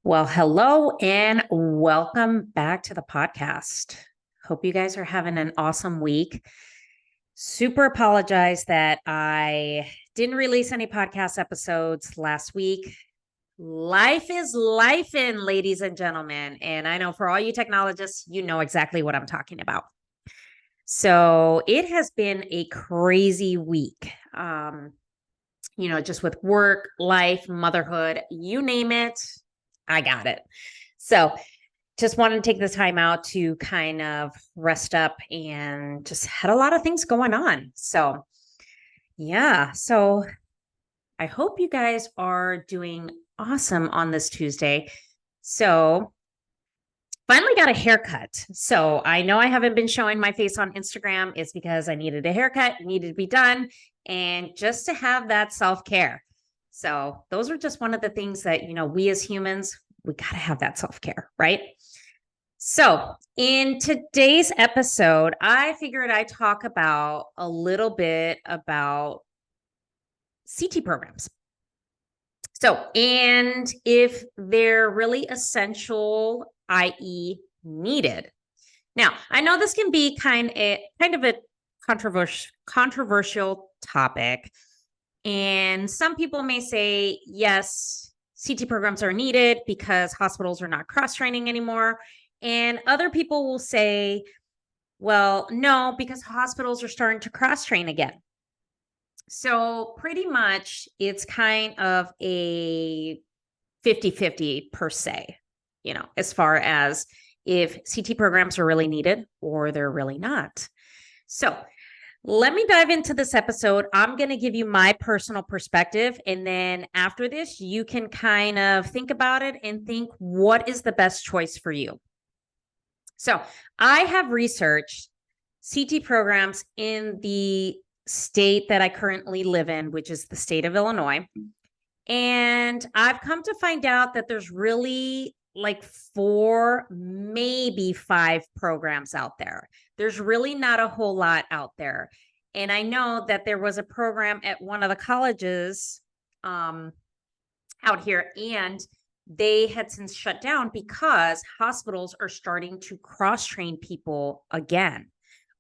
Well, hello and welcome back to the podcast. Hope you guys are having an awesome week. Super apologize that I didn't release any podcast episodes last week. Life is lifing, ladies and gentlemen. And I know for all you technologists, you know exactly what I'm talking about. So it has been a crazy week. Just with work, life, motherhood, you name it, I got it. So just wanted to take the time out to kind of rest up and just had a lot of things going on. So, yeah. So I hope you guys are doing awesome on this Tuesday. So, finally got a haircut. So, I know I haven't been showing my face on Instagram. It's because I needed a haircut, needed to be done, and just to have that self care. So, those are just one of the things that, we as humans, we got to have that self care, right? So, in today's episode, I figured I'd talk about a little bit about CT programs. So, and if they're really essential, i.e., needed. Now, I know this can be kind of a controversial topic, and some people may say yes, CT programs are needed because hospitals are not cross training anymore. And other people will say, well, no, because hospitals are starting to cross train again. So, pretty much it's kind of a 50-50 per se, as far as if CT programs are really needed or they're really not. So, let me dive into this episode. I'm going to give you my personal perspective. And then after this, you can kind of think about it and think what is the best choice for you. So I have researched CT programs in the state that I currently live in, which is the state of Illinois. And I've come to find out that there's really like 4, maybe 5 programs out there. There's really not a whole lot out there. And I know that there was a program at one of the colleges out here, and they had since shut down because hospitals are starting to cross-train people again,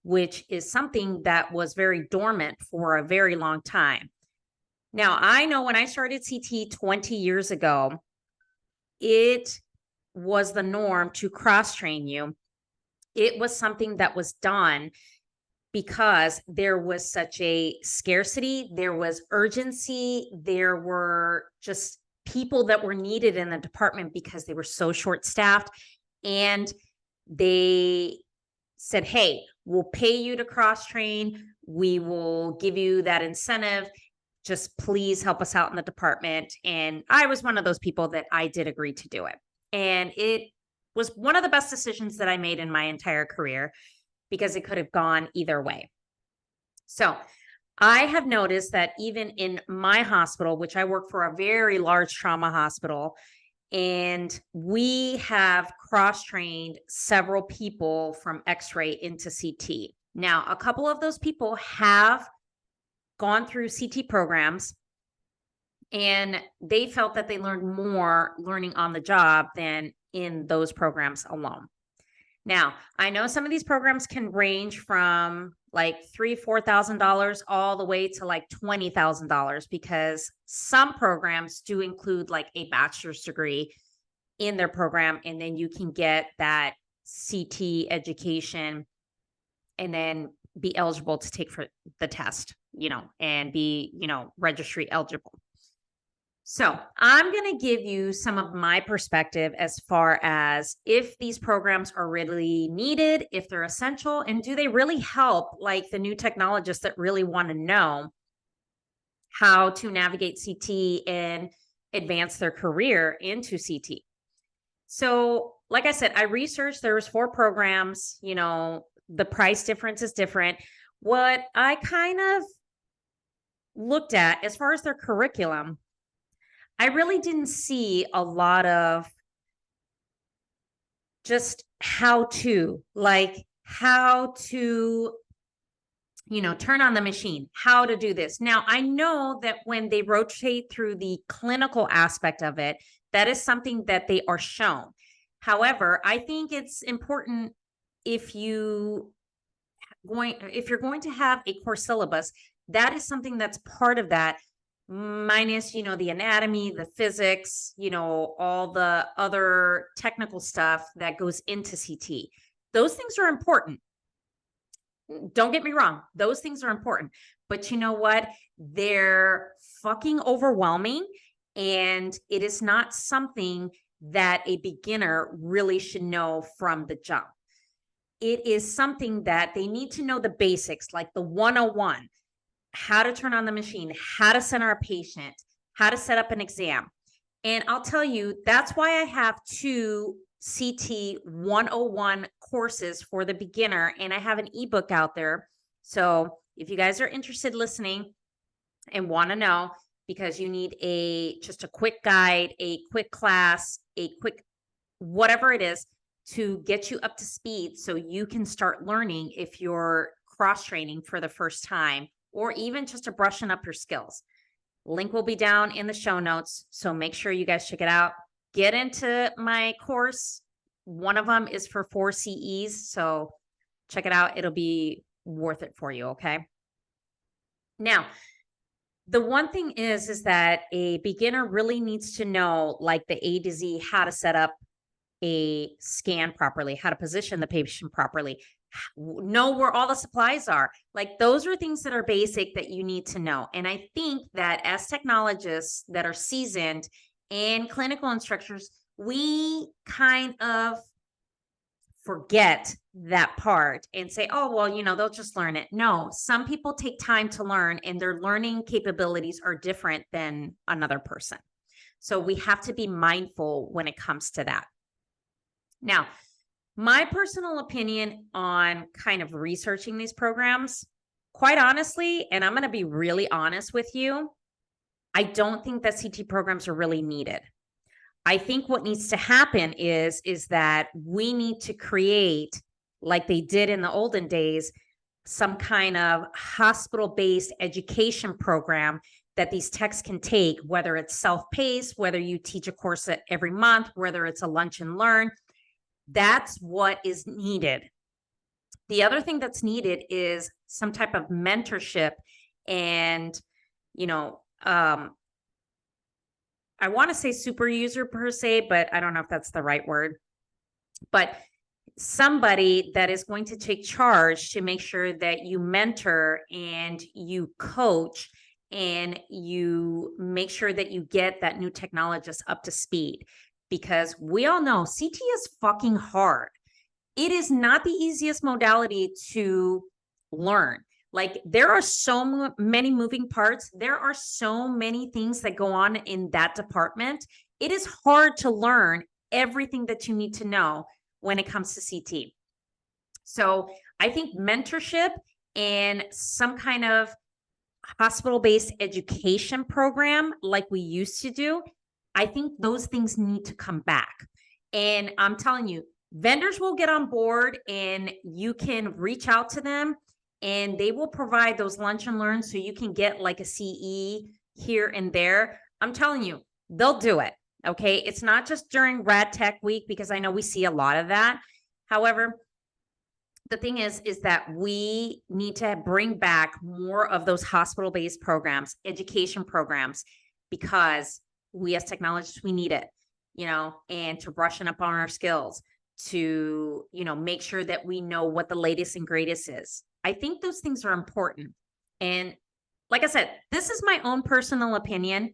which is something that was very dormant for a very long time. Now, I know when I started CT 20 years ago, it was the norm to cross-train you. It was something that was done because there was such a scarcity, there was urgency, there were just people that were needed in the department because they were so short-staffed, and they said, hey, we'll pay you to cross-train, we will give you that incentive, just please help us out in the department. And I was one of those people that I did agree to do it. And it was one of the best decisions that I made in my entire career because it could have gone either way. So I have noticed that even in my hospital, which I work for a very large trauma hospital, and we have cross-trained several people from X-ray into CT. Now, a couple of those people have gone through CT programs, and they felt that they learned more learning on the job than in those programs alone. Now, I know some of these programs can range from like $3,000-$4,000 all the way to like $20,000 because some programs do include like a bachelor's degree in their program, and then you can get that CT education and then be eligible to take for the test, and be, registry eligible. So I'm going to give you some of my perspective as far as if these programs are really needed, if they're essential, and do they really help like the new technologists that really want to know how to navigate CT and advance their career into CT. So like I said, I researched, there was 4 programs, the price difference is different. What I kind of looked at as far as their curriculum, I really didn't see a lot of just how to turn on the machine, how to do this. Now, I know that when they rotate through the clinical aspect of it, That is something that they are shown. However, I think it's important if you're going to have a core syllabus, that is something that's part of that, minus, the anatomy, the physics, all the other technical stuff that goes into CT. Those things are important. Don't get me wrong. Those things are important, but you know what? They're fucking overwhelming, and it is not something that a beginner really should know from the jump. It is something that they need to know the basics, like the 101, how to turn on the machine, how to center a patient, how to set up an exam. And I'll tell you, that's why I have 2 CT 101 courses for the beginner, and I have an ebook out there. So if you guys are interested listening and want to know, because you need just a quick guide, a quick class, a quick whatever it is to get you up to speed so you can start learning if you're cross training for the first time, or even just to brushing up your skills. Link will be down in the show notes. So make sure you guys check it out. Get into my course. One of them is for 4 CEs. So check it out. It'll be worth it for you. Okay. Now, the one thing is that a beginner really needs to know, like, the A to Z, how to set up a scan properly, how to position the patient properly, know where all the supplies are. Like, those are things that are basic that you need to know. And I think that as technologists that are seasoned and clinical instructors, we kind of forget that part and say, oh, well, they'll just learn it. No, some people take time to learn, and their learning capabilities are different than another person. So we have to be mindful when it comes to that. Now, my personal opinion on kind of researching these programs, quite honestly, and I'm going to be really honest with you, I don't think that CT programs are really needed. I think what needs to happen is that we need to create, like they did in the olden days, some kind of hospital-based education program that these techs can take, whether it's self-paced, whether you teach a course every month, whether it's a lunch and learn. That's what is needed. The other thing that's needed is some type of mentorship. And, I want to say super user per se, but I don't know if that's the right word. But somebody that is going to take charge to make sure that you mentor and you coach and you make sure that you get that new technologist up to speed. Because we all know CT is fucking hard. It is not the easiest modality to learn. Like, there are so many moving parts. There are so many things that go on in that department. It is hard to learn everything that you need to know when it comes to CT. So I think mentorship and some kind of hospital-based education program like we used to do, I think those things need to come back. And I'm telling you, vendors will get on board, and you can reach out to them and they will provide those lunch and learns so you can get like a CE here and there. I'm telling you, they'll do it. Okay. It's not just during Rad Tech Week, because I know we see a lot of that. However, the thing is that we need to bring back more of those hospital-based programs, education programs, because we as technologists, we need it, and to brushing up on our skills, to, make sure that we know what the latest and greatest is. I think those things are important. And like I said, this is my own personal opinion.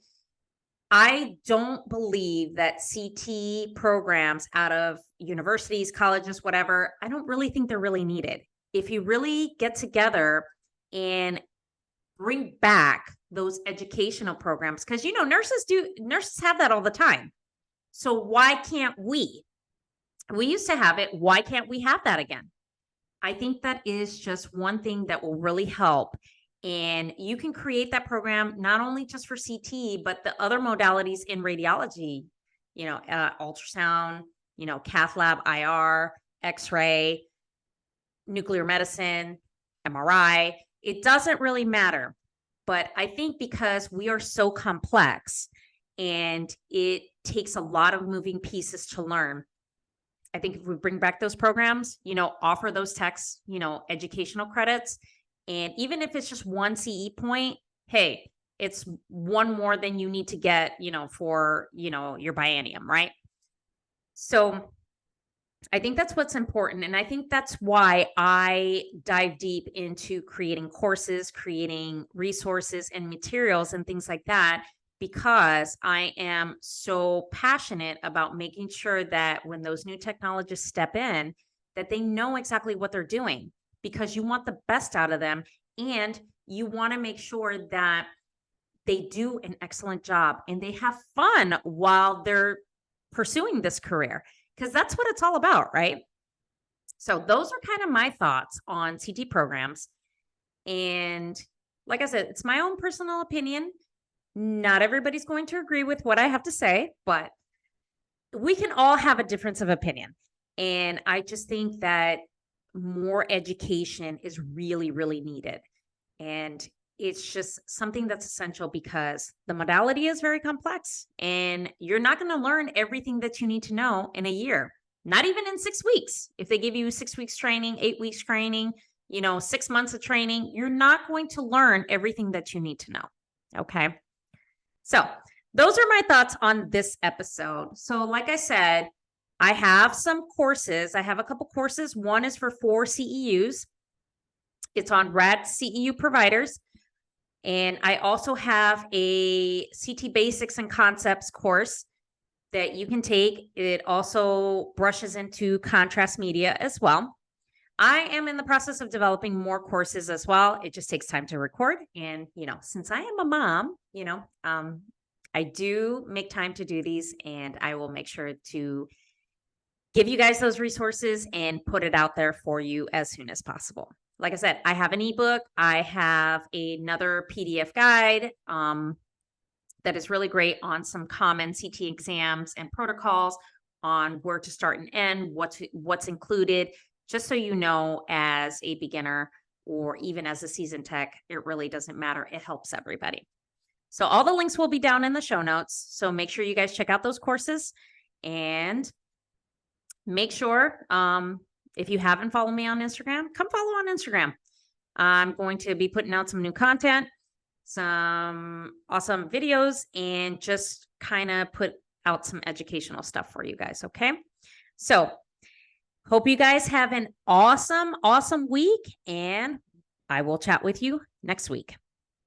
I don't believe that CT programs out of universities, colleges, whatever, I don't really think they're really needed. If you really get together and bring back those educational programs, because nurses have that all the time. So why can't we? We used to have it. Why can't we have that again? I think that is just one thing that will really help. And you can create that program not only just for CT, but the other modalities in radiology, ultrasound, cath lab, IR, X-ray, nuclear medicine, MRI. It doesn't really matter. But I think because we are so complex and it takes a lot of moving pieces to learn. I think if we bring back those programs, offer those techs, educational credits, and even if it's just one CE point, hey, it's one more than you need to get, for, your biennium, right? So I think that's what's important. And I think that's why I dive deep into creating courses, creating resources and materials and things like that, because I am so passionate about making sure that when those new technologists step in, that they know exactly what they're doing, because you want the best out of them and you want to make sure that they do an excellent job and they have fun while they're pursuing this career, because that's what it's all about, right? So those are kind of my thoughts on CT programs. And like I said, it's my own personal opinion. Not everybody's going to agree with what I have to say, but we can all have a difference of opinion. And I just think that more education is really, really needed. And it's just something that's essential because the modality is very complex and you're not going to learn everything that you need to know in a year, not even in 6 weeks. If they give you 6 weeks training, 8 weeks training, 6 months of training, you're not going to learn everything that you need to know. Okay. So those are my thoughts on this episode. So like I said, I have some courses. I have a couple courses. One is for 4 CEUs. It's on rad CEU providers. And I also have a CT Basics and Concepts course that you can take. It also brushes into contrast media as well. I am in the process of developing more courses as well. It just takes time to record. And, since I am a mom, I do make time to do these, and I will make sure to give you guys those resources and put it out there for you as soon as possible. Like I said, I have an ebook. I have another PDF guide that is really great on some common CT exams and protocols, on where to start and end, what's included, just so you know, as a beginner or even as a seasoned tech, it really doesn't matter. It helps everybody. So all the links will be down in the show notes. So make sure you guys check out those courses, and make sure, if you haven't followed me on Instagram, come follow on Instagram. I'm going to be putting out some new content, some awesome videos, and just kind of put out some educational stuff for you guys. Okay. So hope you guys have an awesome, awesome week, and I will chat with you next week.